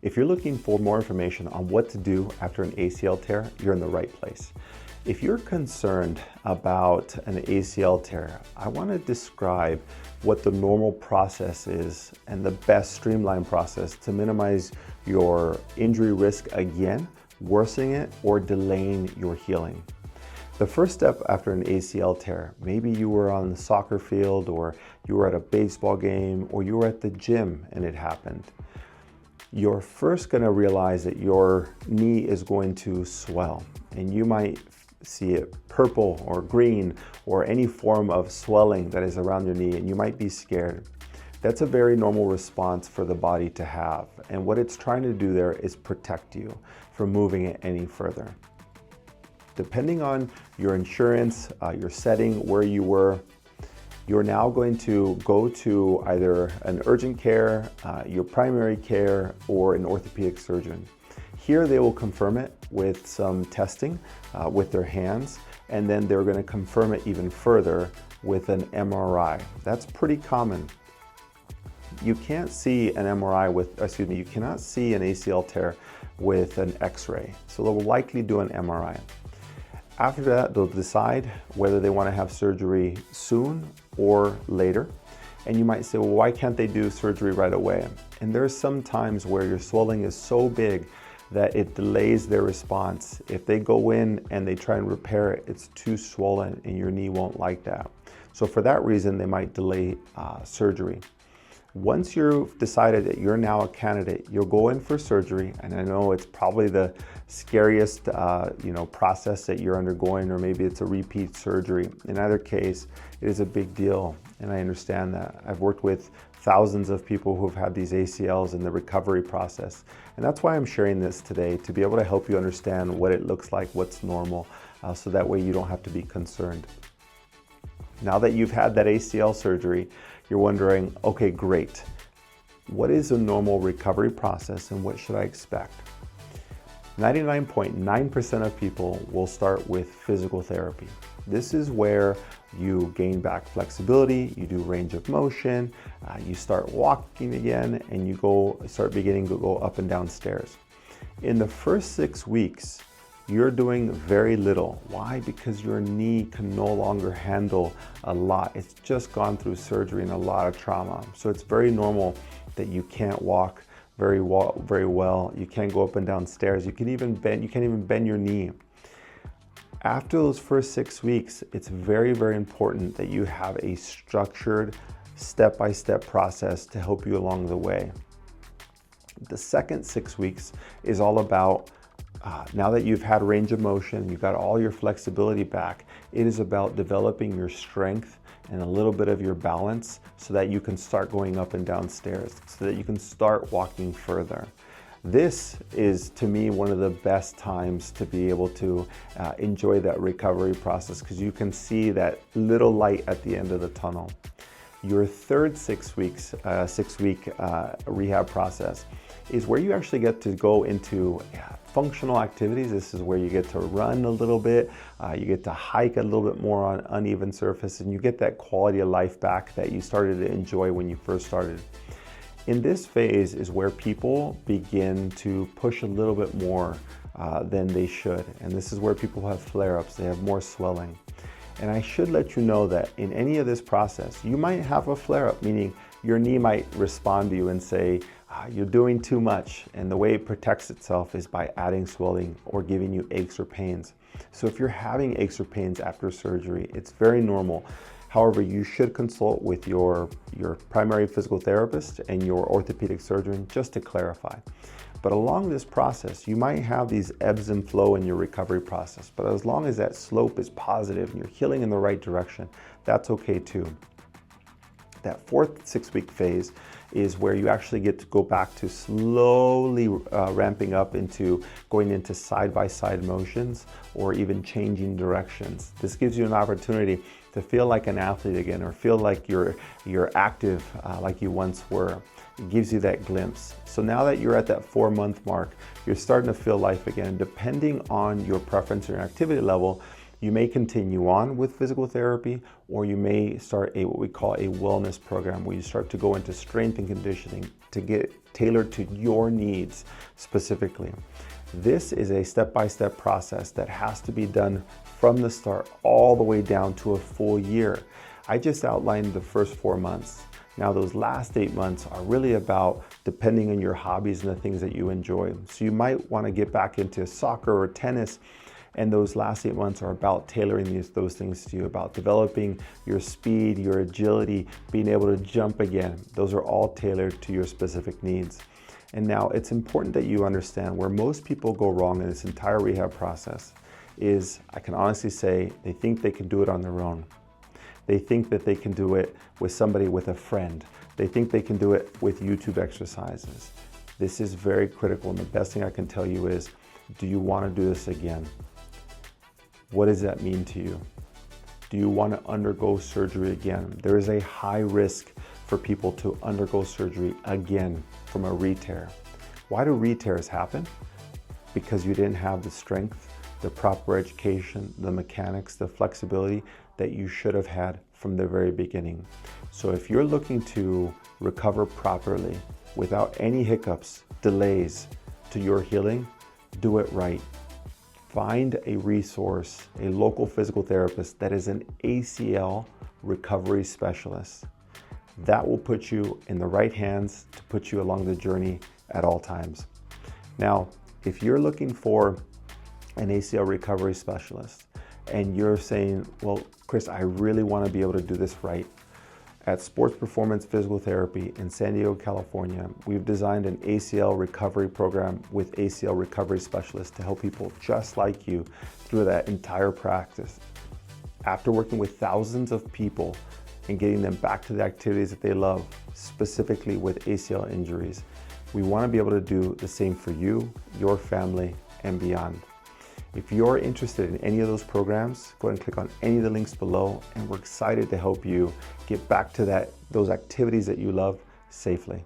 If you're looking for more information on what to do after an ACL tear, you're in the right place. If you're concerned about an ACL tear, I want to describe what the normal process is and the best streamlined process to minimize your injury risk again, worsening it, or delaying your healing. The first step after an ACL tear, maybe you were on the soccer field, or you were at a baseball game, or you were at the gym and it happened. You're first going to realize that your knee is going to swell, and you might see it purple or green or any form of swelling that is around your knee, and you might be scared. That's a very normal response for the body to have, and what it's trying to do there is protect you from moving it any further. Depending on your insurance, your setting, where you were, you're now going to go to either an urgent care, your primary care, or an orthopedic surgeon. Here they will confirm it with some testing with their hands, and then they're going to confirm it even further with an MRI. That's pretty common. You can't see an MRI with, you cannot see an ACL tear with an X-ray. So they'll likely do an MRI. After that, they'll decide whether they want to have surgery soon or later. And you might say, well, why can't they do surgery right away? And there's some times where your swelling is so big that it delays their response. If they go in and they try and repair it, it's too swollen and your knee won't like that. So for that reason, they might delay surgery. Once you've decided that you're now a candidate, you'll go in for surgery, and I know it's probably the scariest process that you're undergoing, or maybe it's a repeat surgery. In either case, it is a big deal, and I understand that. I've worked with thousands of people who've had these ACLs in the recovery process, and that's why I'm sharing this today, to be able to help you understand what it looks like, what's normal, so that way you don't have to be concerned. Now that you've had that ACL surgery, you're wondering, okay, great. What is a normal recovery process and what should I expect? 99.9% of people will start with physical therapy. This is where you gain back flexibility, you do range of motion, you start walking again, and you start beginning to go up and down stairs. In the first 6 weeks, you're doing very little. Why? Because your knee can no longer handle a lot. It's just gone through surgery and a lot of trauma. So it's very normal that you can't walk very well. You can't go up and down stairs. You can't even bend your knee. After those first 6 weeks, it's very, very important that you have a structured step-by-step process to help you along the way. The second 6 weeks is all about now that you've had range of motion, you've got all your flexibility back, it is about developing your strength and a little bit of your balance so that you can start going up and down stairs, so that you can start walking further. This is, to me, one of the best times to be able to enjoy that recovery process, because you can see that little light at the end of the tunnel. Your third 6 week rehab process is where you actually get to go into functional activities. This is where you get to run a little bit, you get to hike a little bit more on uneven surface, and you get that quality of life back that you started to enjoy when you first started. In this phase is where people begin to push a little bit more than they should, and this is where people have flare-ups, they have more swelling. And I should let you know that in any of this process, you might have a flare-up, meaning your knee might respond to you and say, you're doing too much. And the way it protects itself is by adding swelling or giving you aches or pains. So if you're having aches or pains after surgery, it's very normal. However, you should consult with your primary physical therapist and your orthopedic surgeon just to clarify. But along this process, you might have these ebbs and flow in your recovery process. But as long as that slope is positive and you're healing in the right direction, that's okay too. That fourth 6 week phase is where you actually get to go back to slowly ramping up into going into side-by-side motions or even changing directions. This gives you an opportunity to feel like an athlete again, or feel like you're active like you once were. It gives you that glimpse. So now that you're at that 4-month mark, you're starting to feel life again. Depending on your preference or your activity level, You may continue on with physical therapy, or you may start what we call a wellness program, where you start to go into strength and conditioning to get tailored to your needs specifically. This is a step-by-step process that has to be done from the start all the way down to a full year. I just outlined the first 4 months. Now those last 8 months are really about depending on your hobbies and the things that you enjoy. So you might want to get back into soccer or tennis, and those last 8 months are about tailoring those things to you, about developing your speed, your agility, being able to jump again. Those are all tailored to your specific needs. And now it's important that you understand where most people go wrong in this entire rehab process is, I can honestly say, they think they can do it on their own. They think that they can do it with somebody, with a friend. They think they can do it with YouTube exercises. This is very critical, and the best thing I can tell you is, do you want to do this again? What does that mean to you? Do you want to undergo surgery again? There is a high risk for people to undergo surgery again from a re-tear. Why do re-tears happen? Because you didn't have the strength, the proper education, the mechanics, the flexibility that you should have had from the very beginning. So if you're looking to recover properly without any hiccups, delays to your healing, do it right. Find a resource, a local physical therapist that is an ACL recovery specialist. That will put you in the right hands to put you along the journey at all times. Now, if you're looking for an ACL recovery specialist and you're saying, well, Chris, I really want to be able to do this right. At Sports Performance Physical Therapy in San Diego, California, we've designed an ACL recovery program with ACL recovery specialists to help people just like you through that entire practice. After working with thousands of people and getting them back to the activities that they love, specifically with ACL injuries, we want to be able to do the same for you, your family, and beyond. If you're interested in any of those programs, go ahead and click on any of the links below, and we're excited to help you get back to those activities that you love safely.